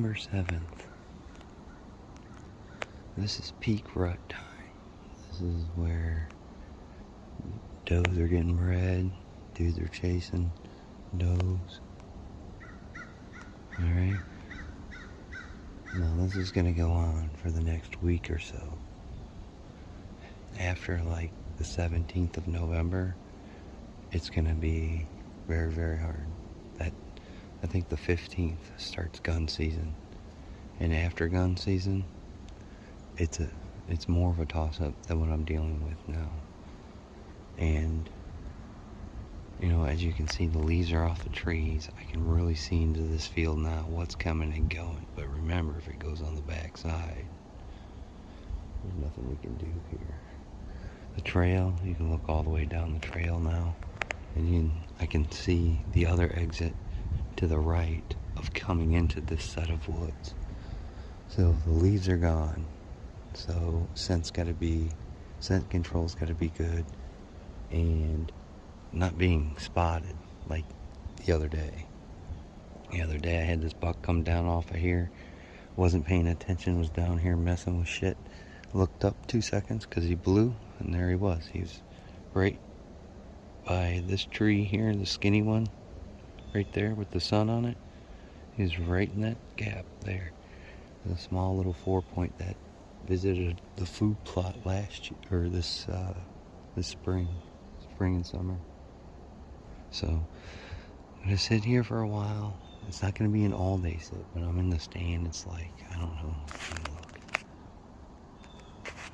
November 7th. This is peak rut time. This is where does are getting bred, dudes are chasing does. Alright? Now this is going to go on for the next week or so. After like the 17th of November, it's going to be very, very hard. I think the 15th starts gun season. And after gun season, it's more of a toss-up than what I'm dealing with now. And, you know, as you can see, the leaves are off the trees. I can really see into this field now what's coming and going. But remember, if it goes on the back side, there's nothing we can do here. The trail, you can look all the way down the trail now. And I can see the other exit to the right of coming into this set of woods. So the leaves are gone. So scent control's gotta be good, and not being spotted like the other day. The other day I had this buck come down off of here, wasn't paying attention, was down here messing with shit. Looked up 2 seconds because he blew, and there he was. He was right by this tree here, the skinny one, right there with the sun on it. He was right in that gap there. The small little 4-point that visited the food plot last year, or this spring and summer. So I'm gonna sit here for a while. It's not gonna be an all-day sit. When I'm in the stand, it's like, I don't know. Look,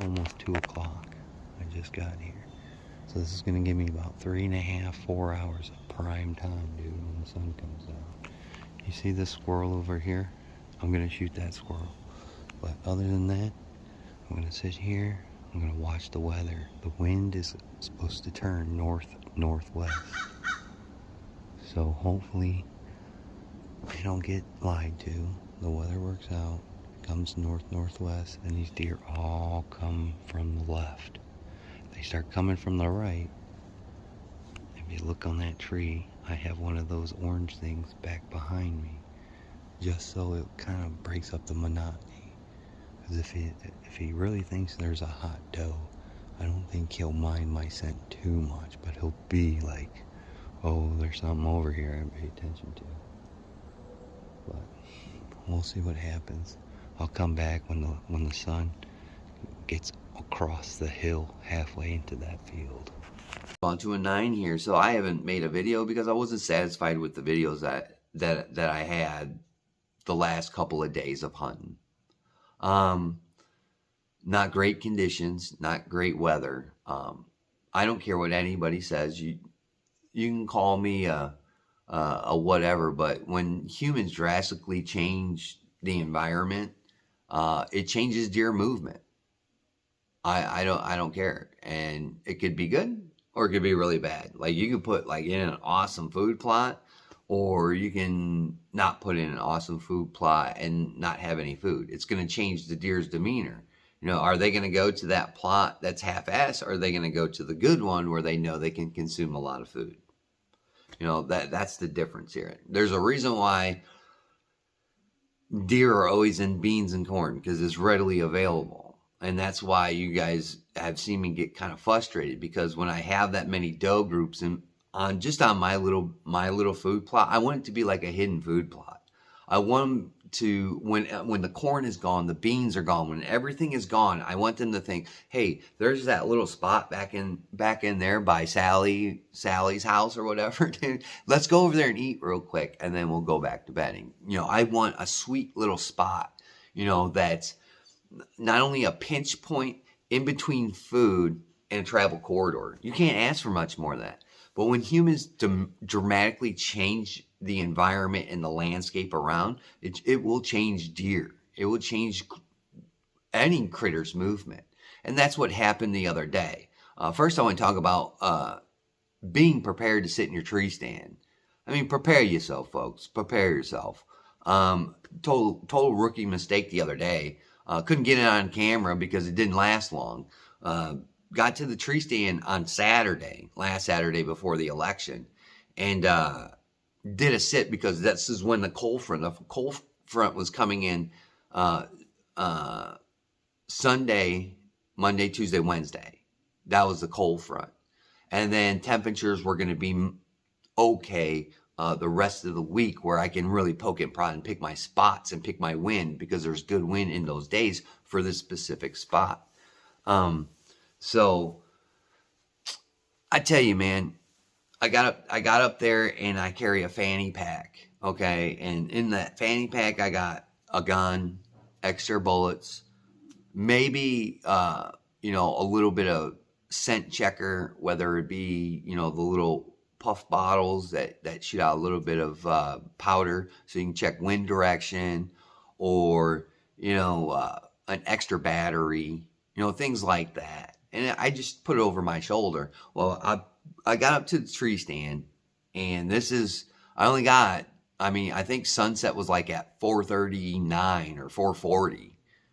almost 2 o'clock. I just got here. So this is gonna give me about 3.5, 4 hours of prime time, dude, when the sun comes down. You see this squirrel over here? I'm gonna shoot that squirrel. But other than that, I'm gonna sit here. I'm gonna watch the weather. The wind is supposed to turn northwest. So hopefully I don't get lied to. The weather works out. It comes northwest, and these deer all come from the left. They start coming from the right. If you look on that tree, I have one of those orange things back behind me, just so it kind of breaks up the monotony. Because if he really thinks there's a hot doe, I don't think he'll mind my scent too much, but he'll be like, oh, there's something over here I pay attention to. But we'll see what happens. I'll come back when the sun gets across the hill halfway into that field. On to a 9 here. So I haven't made a video because I wasn't satisfied with the videos that I had the last couple of days of hunting. Not great conditions, not great weather. I don't care what anybody says. You can call me a whatever, but when humans drastically change the environment, it changes deer movement. I don't care, and it could be good or it could be really bad. Like, you can put like in an awesome food plot, or you can not put in an awesome food plot and not have any food. It's going to change the deer's demeanor. You know, are they going to go to that plot that's half-assed, or are they going to go to the good one where they know they can consume a lot of food? You know, that's the difference here. There's a reason why deer are always in beans and corn, because it's readily available. And that's why you guys have seen me get kind of frustrated, because when I have that many doe groups on my little food plot, I want it to be like a hidden food plot. I want them to, when the corn is gone, the beans are gone, when everything is gone, I want them to think, hey, there's that little spot back in there by Sally's house or whatever, dude. Let's go over there and eat real quick, and then we'll go back to bedding. You know, I want a sweet little spot, you know, that's not only a pinch point in between food and a travel corridor. You can't ask for much more than that. But when humans dramatically change the environment and the landscape around, it will change deer. It will change any critter's movement. And that's what happened the other day. First, I want to talk about being prepared to sit in your tree stand. I mean, prepare yourself, folks. Prepare yourself. Total rookie mistake the other day. Couldn't get it on camera because it didn't last long. Got to the tree stand on last Saturday before the election, and did a sit because this is when the cold front front was coming in Sunday, Monday, Tuesday, Wednesday. That was the cold front. And then temperatures were going to be okay the rest of the week, where I can really poke and prod and pick my spots and pick my wind, because there's good wind in those days for this specific spot. So I tell you, man, I got up there and I carry a fanny pack. Okay. And in that fanny pack, I got a gun, extra bullets, maybe, a little bit of scent checker, whether it be, the little puff bottles that shoot out a little bit of powder so you can check wind direction, or, an extra battery, things like that. And I just put it over my shoulder. Well, I got up to the tree stand, and I think sunset was like at 4:39 or 4:40.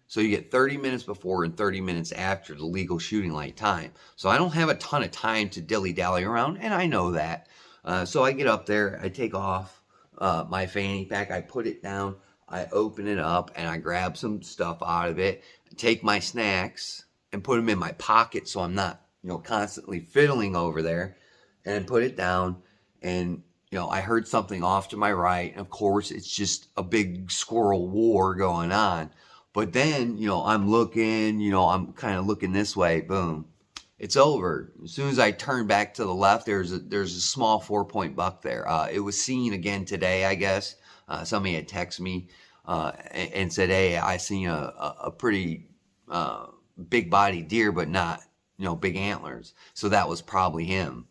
So you get 30 minutes before and 30 minutes after the legal shooting light time. So I don't have a ton of time to dilly-dally around, and I know that. So I get up there, I take off my fanny pack, I put it down, I open it up, and I grab some stuff out of it, take my snacks, and put them in my pocket so I'm not, constantly fiddling over there, and put it down. And, I heard something off to my right. And of course, it's just a big squirrel war going on. But then, I'm looking, I'm kind of looking this way, boom, it's over. As soon as I turn back to the left, there's a small 4-point buck there. It was seen again today, I guess. Somebody had texted me and said, hey, I seen a pretty big body deer, but not, big antlers. So that was probably him.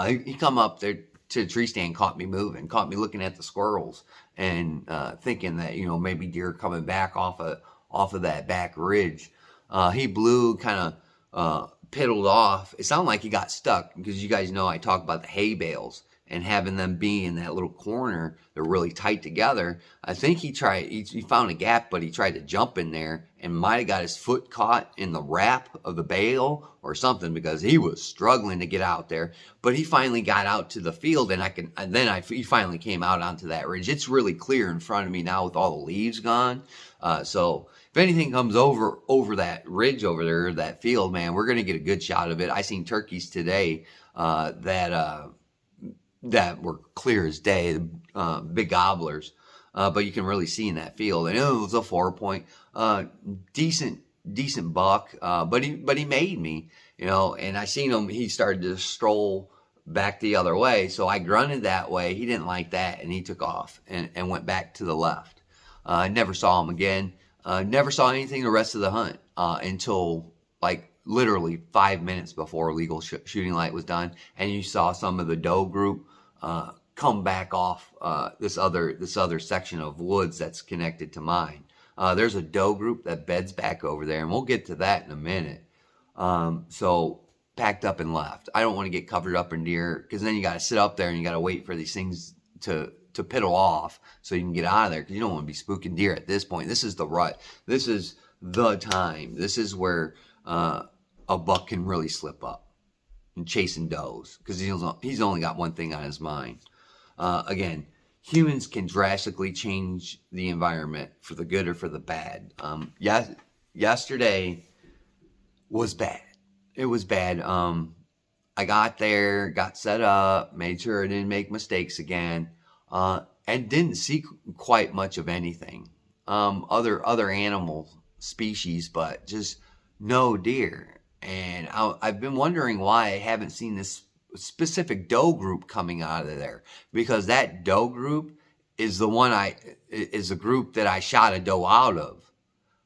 He come up there to the tree stand, caught me looking at the squirrels, and thinking that, maybe deer coming back off of that back ridge. He blew, kind of piddled off. It sounded like he got stuck, because you guys know I talk about the hay bales and having them be in that little corner. They're really tight together. I think he found a gap, but he tried to jump in there and might have got his foot caught in the wrap of the bale or something, because he was struggling to get out there. But he finally got out to the field, and he finally came out onto that ridge. It's really clear in front of me now with all the leaves gone. So if anything comes over that ridge over there, that field, man, we're going to get a good shot of it. I seen turkeys today that were clear as day, big gobblers, but you can really see in that field. And it was a 4-point, decent buck, but he made me, and I seen him. He started to stroll back the other way, so I grunted that way. He didn't like that, and he took off and went back to the left. I never saw him again. Never saw anything the rest of the hunt until like literally 5 minutes before legal shooting light was done, and you saw some of the doe group come back off this other section of woods that's connected to mine. There's a doe group that beds back over there, and we'll get to that in a minute. So packed up and left. I don't want to get covered up in deer, because then you got to sit up there and you got to wait for these things to piddle off so you can get out of there, because you don't want to be spooking deer at this point. This is the rut. This is the time. This is where a buck can really slip up and chasing does, because he's only got one thing on his mind. Again, humans can drastically change the environment for the good or for the bad. Yesterday was bad. It was bad. I got there, got set up, made sure I didn't make mistakes again, and didn't see quite much of anything. Other animal species, but just no deer. And I've been wondering why I haven't seen this specific doe group coming out of there, because that doe group is the group that I shot a doe out of.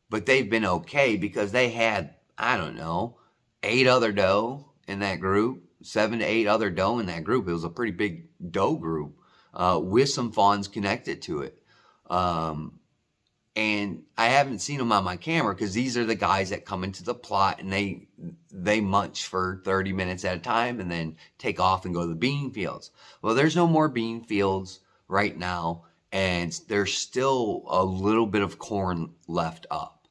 But they've been okay, because they had, I don't know, 8 other doe in that group, 7 to 8 other doe in that group. It was a pretty big doe group with some fawns connected to it. And I haven't seen them on my camera, because these are the guys that come into the plot and they munch for 30 minutes at a time and then take off and go to the bean fields. Well, there's no more bean fields right now, and there's still a little bit of corn left up.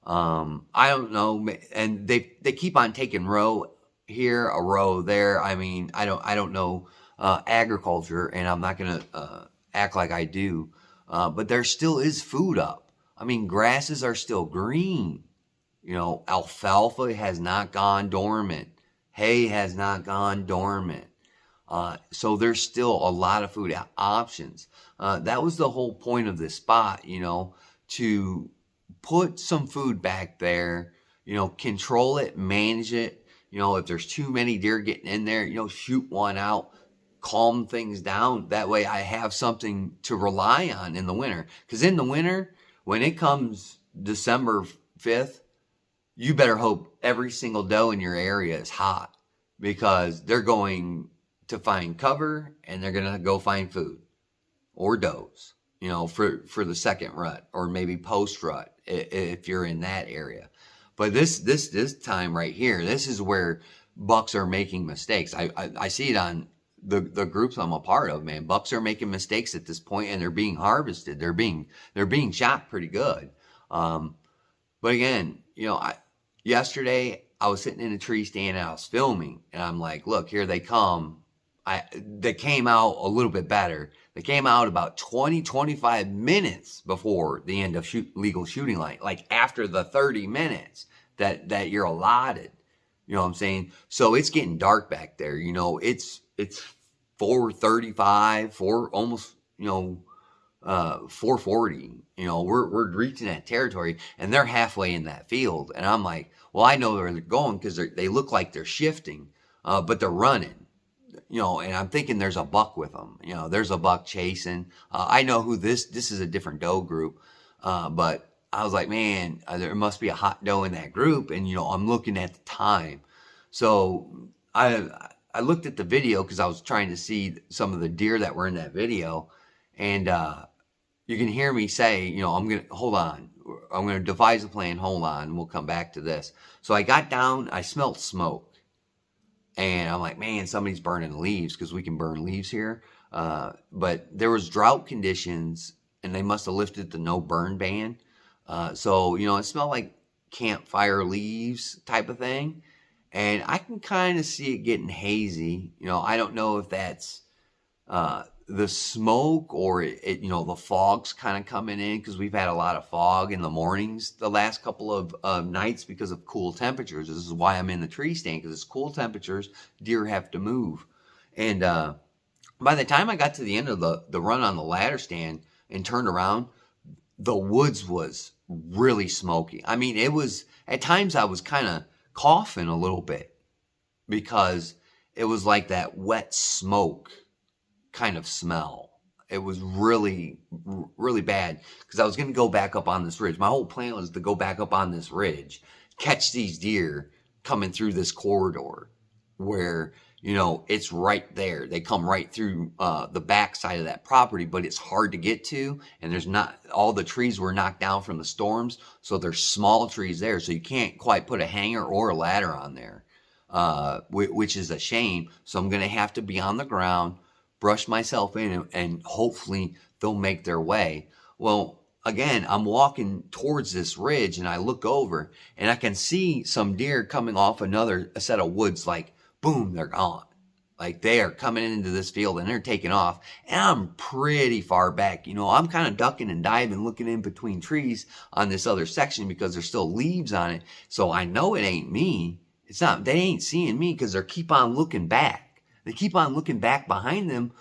I don't know, and they keep on taking row here, a row there. I mean, I don't know agriculture, and I'm not gonna act like I do. but there still is food up. I mean, grasses are still green. You know, alfalfa has not gone dormant. Hay has not gone dormant. So there's still a lot of food options. That was the whole point of this spot, you know, to put some food back there, you know, control it, manage it. You know, if there's too many deer getting in there, you know, shoot one out, calm things down. That way I have something to rely on in the winter. Because in the winter, when it comes December 5th, you better hope every single doe in your area is hot, because they're going to find cover and they're going to go find food or does, you know, for the second rut or maybe post rut if you're in that area. But this time right here, this is where bucks are making mistakes. I see it on the groups I'm a part of, man. Bucks are making mistakes at this point, and they're being harvested. They're being shot pretty good. But again, you know, yesterday I was sitting in a tree stand and I was filming, and I'm like, look, here they come. They came out a little bit better. They came out about 25 minutes before the end of legal shooting light, like after the 30 minutes that you're allotted. You know what I'm saying? So it's getting dark back there. You know, it's 4:35, almost, you know, 4:40. You know, we're reaching that territory, and they're halfway in that field. And I'm like, well, I know where they're going because they look like they're shifting, but they're running. You know, and I'm thinking there's a buck with them. You know, there's a buck chasing. I know who this is a different doe group, but I was like, man, there must be a hot doe in that group. And, you know, I'm looking at the time. So I looked at the video because I was trying to see some of the deer that were in that video. And you can hear me say, you know, I'm going to devise a plan. Hold on. And we'll come back to this. So I got down, I smelled smoke. And I'm like, man, somebody's burning leaves, because we can burn leaves here. But there was drought conditions, and they must have lifted the no burn ban. So, you know, it smelled like campfire leaves type of thing. And I can kind of see it getting hazy. You know, I don't know if that's the smoke or you know, the fog's kind of coming in, because we've had a lot of fog in the mornings the last couple of nights because of cool temperatures. This is why I'm in the tree stand, because it's cool temperatures. Deer have to move. And by the time I got to the end of the run on the ladder stand and turned around, the woods was really smoky. I mean, it was, at times I was kind of coughing a little bit, because it was like that wet smoke kind of smell. It was really, really bad, because I was going to go back up on this ridge. My whole plan was to go back up on this ridge, catch these deer coming through this corridor where, you know, it's right there. They come right through the back side of that property, but it's hard to get to, and there's not, all the trees were knocked down from the storms, so there's small trees there, so you can't quite put a hanger or a ladder on there, which is a shame. So I'm going to have to be on the ground, brush myself in, and hopefully they'll make their way. Well, again, I'm walking towards this ridge, and I look over, and I can see some deer coming off a set of woods, like, boom, they're gone. Like, they are coming into this field, and they're taking off, and I'm pretty far back. You know, I'm kind of ducking and diving, looking in between trees on this other section, because there's still leaves on it, so I know it ain't me. It's not, they ain't seeing me, because they keep on looking back. They keep on looking back behind them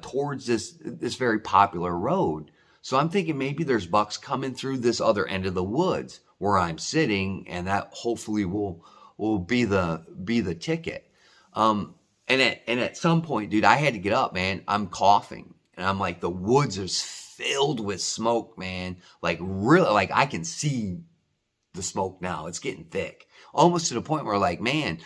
towards this very popular road. So I'm thinking maybe there's bucks coming through this other end of the woods where I'm sitting, and that hopefully will be the ticket. And at some point, dude, I had to get up, man. I'm coughing, and I'm like, the woods is filled with smoke, man. Like, really, like, I can see the smoke now. It's getting thick, almost to the point where, like, man,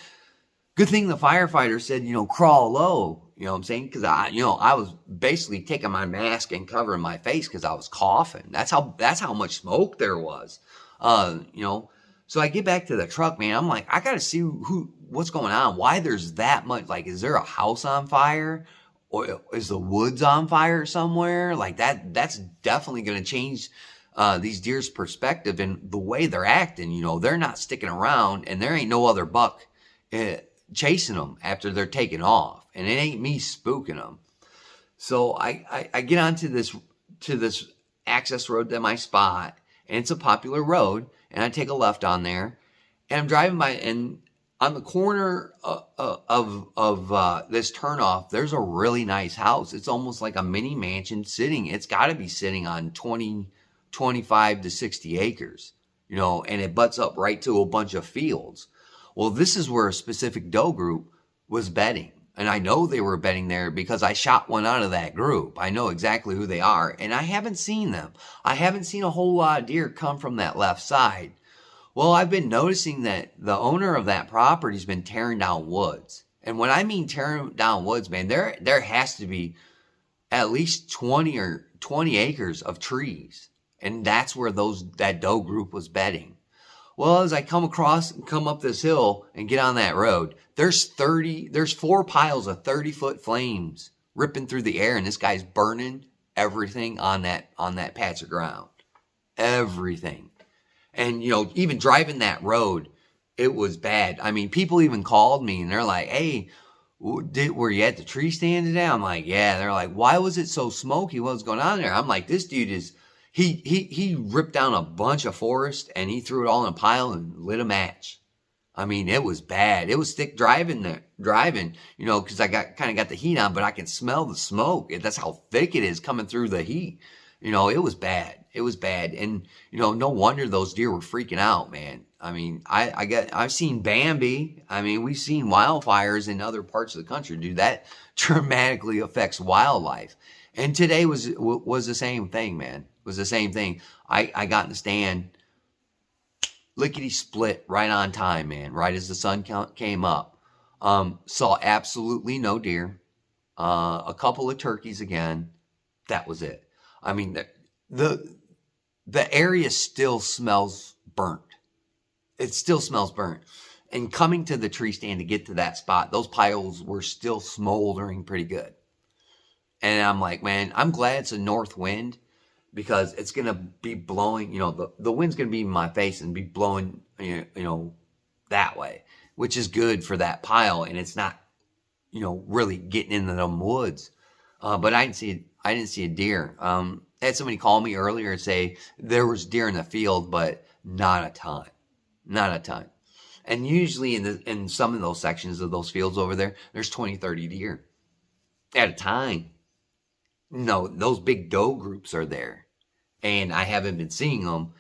good thing the firefighter said, you know, crawl low. You know what I'm saying? Because I was basically taking my mask and covering my face because I was coughing. That's how much smoke there was. You know, so I get back to the truck, man. I'm like, I got to see what's going on. Why there's that much? Like, is there a house on fire, or is the woods on fire somewhere? Like that's definitely going to change these deer's perspective and the way they're acting. You know, they're not sticking around, and there ain't no other buck chasing them after they're taking off, and it ain't me spooking them. So I get onto this access road to my spot, and it's a popular road, and I take a left on there, and I'm driving by, and on the corner of this turnoff, there's a really nice house. It's almost like a mini mansion sitting. It's got to be sitting on 25 to 60 acres, and it butts up right to a bunch of fields. Well, this is where a specific doe group was bedding. And I know they were bedding there because I shot one out of that group. I know exactly who they are, and I haven't seen them. I haven't seen a whole lot of deer come from that left side. Well, I've been noticing that the owner of that property's been tearing down woods. And when I mean tearing down woods, man, there has to be at least 20 acres of trees. And that's where that doe group was bedding. Well, as I come up this hill and get on that road, there's 4 piles of 30-foot flames ripping through the air, and this guy's burning everything on that patch of ground. Everything. And, even driving that road, it was bad. I mean, people even called me and they're like, hey, were you at the tree stand today? I'm like, yeah. They're like, why was it so smoky? What was going on there? I'm like, this dude is, he ripped down a bunch of forest and he threw it all in a pile and lit a match. I mean, it was bad. It was thick driving, because I kind of got the heat on, but I can smell the smoke. That's how thick it is coming through the heat. It was bad. It was bad. And, no wonder those deer were freaking out, man. I mean, I've seen Bambi. I mean, we've seen wildfires in other parts of the country. Dude, that dramatically affects wildlife. And today was the same thing, man. It was the same thing. I got in the stand, lickety split right on time, man. Right as the sun came up. Saw absolutely no deer. A couple of turkeys again. That was it. I mean, the area still smells burnt. It still smells burnt. And coming to the tree stand to get to that spot, those piles were still smoldering pretty good. And I'm like, man, I'm glad it's a north wind because it's going to be blowing, the wind's going to be in my face and be blowing, that way, which is good for that pile. And it's not, really getting into them woods. But I didn't see a deer. I had somebody call me earlier and say there was deer in the field, but not a ton. Not a ton. And usually in some of those sections of those fields over there, there's 20, 30 deer at a time. No, those big doe groups are there. And I haven't been seeing them.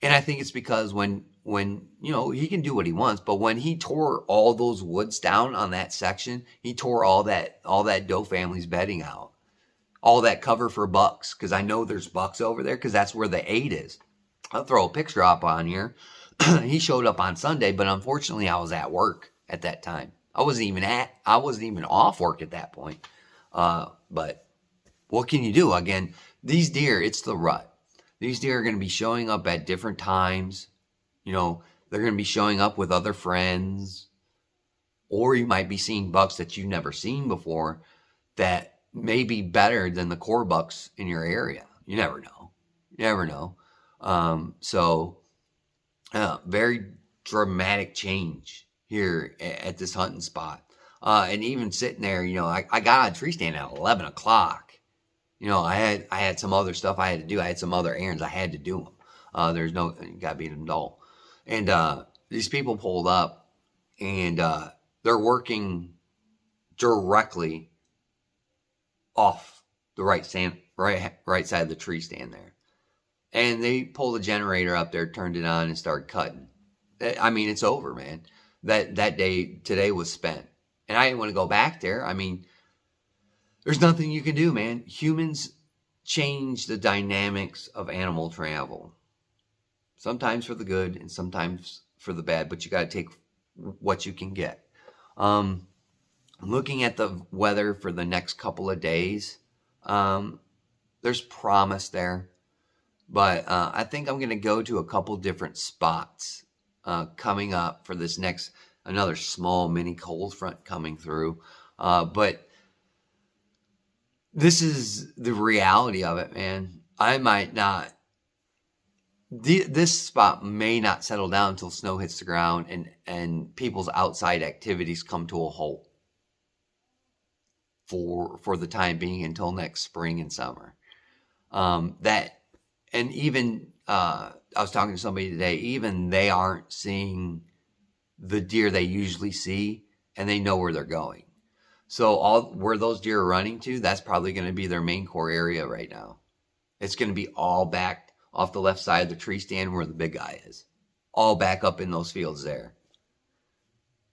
And I think it's because when he can do what he wants, but when he tore all those woods down on that section, he tore all that doe family's bedding out. All that cover for bucks, because I know there's bucks over there, because that's where the 8 is. I'll throw a picture up on here. He showed up on Sunday, but unfortunately I was at work at that time. I wasn't even off work at that point. But what can you do? Again, these deer, it's the rut. These deer are going to be showing up at different times. They're going to be showing up with other friends. Or you might be seeing bucks that you've never seen before that may be better than the core bucks in your area. You never know. Very dramatic change here at this hunting spot. And even sitting there, I got on a tree stand at 11 o'clock. I had some other stuff I had to do. I had some other errands I had to do them. You gotta be an adult. And these people pulled up, and they're working directly off the right side of the tree stand there. And they pulled the generator up there, turned it on, and started cutting. I mean, it's over, man. That day today was spent. And I didn't want to go back there. I mean, there's nothing you can do, man. Humans change the dynamics of animal travel. Sometimes for the good and sometimes for the bad, but you got to take what you can get. Looking at the weather for the next couple of days, there's promise there. But I think I'm going to go to a couple different spots coming up for this another small mini cold front coming through. But this is the reality of it, man. I might not. This spot may not settle down until snow hits the ground and people's outside activities come to a halt for the time being until next spring and summer. That and even I was talking to somebody today, even they aren't seeing the deer they usually see, and they know where they're going. So all where those deer are running to, that's probably going to be their main core area right now. It's going to be all back off the left side of the tree stand where the big guy is. All back up in those fields there.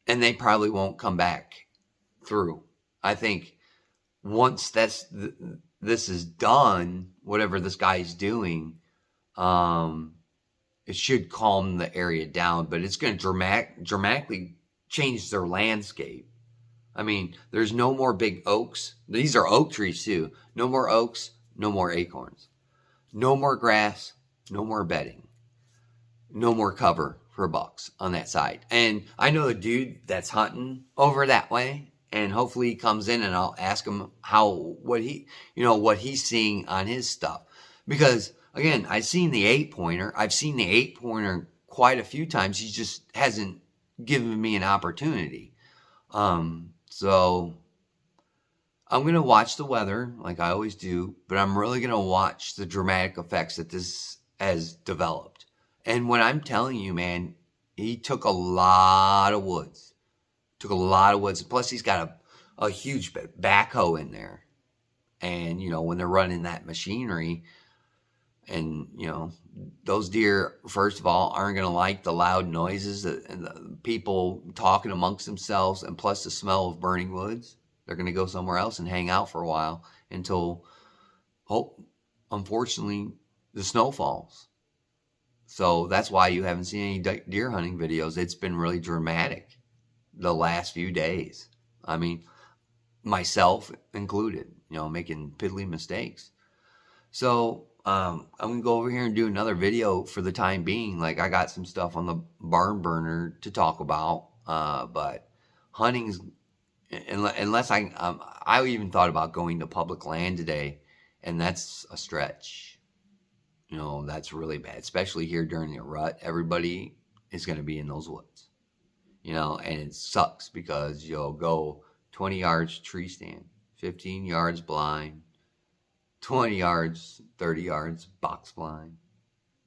And they probably won't come back through. I think once this is done, whatever this guy's doing, it should calm the area down, but it's going to dramatically change their landscape. I mean, there's no more big oaks. These are oak trees too. No more oaks, no more acorns. No more grass, no more bedding. No more cover for bucks on that side. And I know a dude that's hunting over that way, and hopefully he comes in and I'll ask him what he's seeing on his stuff. Because again, I've seen the 8-pointer. I've seen the 8-pointer quite a few times. He just hasn't given me an opportunity. So I'm going to watch the weather like I always do, but I'm really going to watch the dramatic effects that this has developed. And when I'm telling you, man, he took a lot of woods. Plus, he's got a huge backhoe in there. And, when they're running that machinery, and, those deer, first of all, aren't going to like the loud noises and the people talking amongst themselves, and plus the smell of burning woods. They're going to go somewhere else and hang out for a while until, unfortunately, the snow falls. So that's why you haven't seen any deer hunting videos. It's been really dramatic the last few days. I mean, myself included, making piddly mistakes. So I'm going to go over here and do another video for the time being. Like, I got some stuff on the barn burner to talk about, but hunting's, unless I even thought about going to public land today, and that's a stretch. That's really bad, especially here during the rut. Everybody is going to be in those woods, and it sucks because you'll go 20 yards tree stand, 15 yards blind, 20 yards, 30 yards box blind.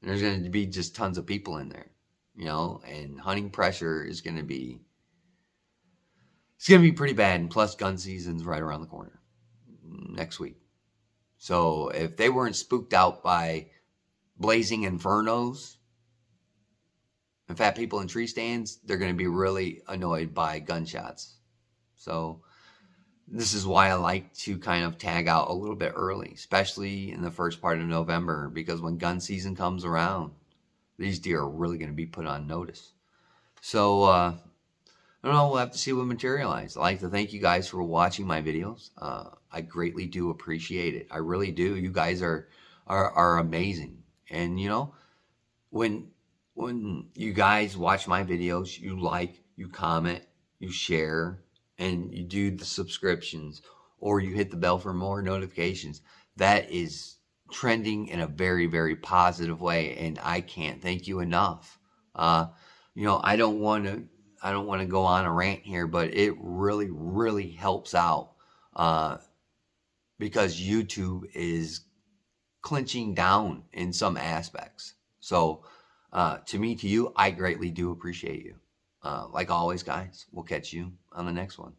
And there's going to be just tons of people in there, and hunting pressure is going to be, it's going to be pretty bad. And plus gun season's right around the corner next week. So if they weren't spooked out by blazing infernos and fat people in tree stands, they're going to be really annoyed by gunshots. So this is why I like to kind of tag out a little bit early, especially in the first part of November, because when gun season comes around, these deer are really going to be put on notice. So, I don't know, we'll have to see what materializes. I'd like to thank you guys for watching my videos. I greatly do appreciate it. I really do. You guys are amazing. And, when you guys watch my videos, you like, you comment, you share, and you do the subscriptions, or you hit the bell for more notifications, that is trending in a very, very positive way, and I can't thank you enough. I don't want to go on a rant here, but it really, really helps out, because YouTube is clinching down in some aspects. So, to you, I greatly do appreciate you. Like always, guys, we'll catch you on the next one.